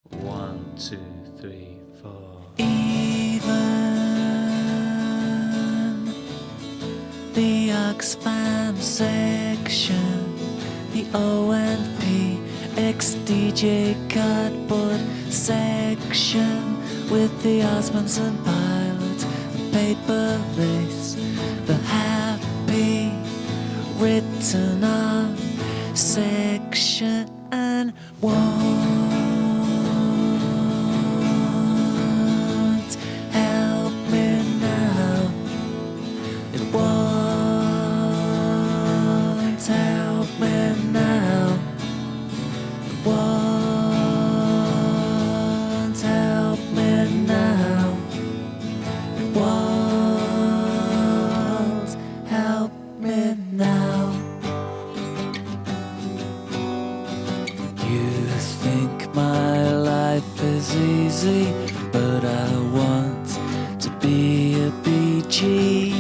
1, 2, 3, 4. Even the Oxfam section, the O&P XDJ cardboard section, with the Osmondson pilots, the paper lace, the happy written on section and won't help me now. It won't help me now. It won't help me now. It won't help me now. You think my life is easy, but I want to be a BG.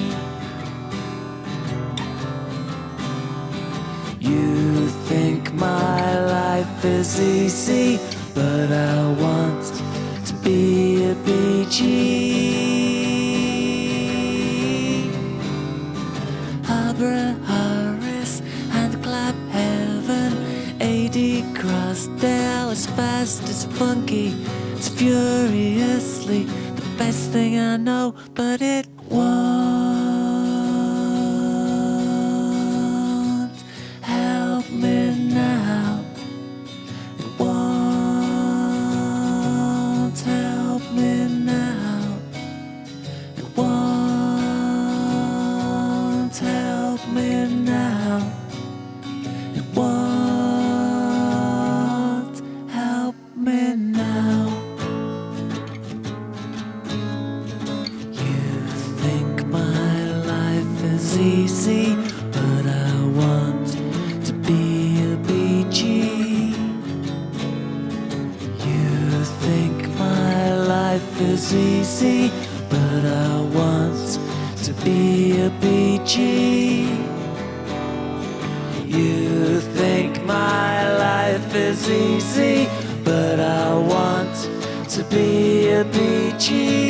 You think my life is easy, but I want to be a BG. Abra Harris and Clap Heaven, AD Crossdale, as fast as funky, it's furiously the best thing I know, but it won't help me now. It won't help me now. It won't help me now. It won't help me now. You think my life is easy, but I want to be a BG. You think my life is easy, but I want to be a BG. You think my life is easy, but I want to be a BG.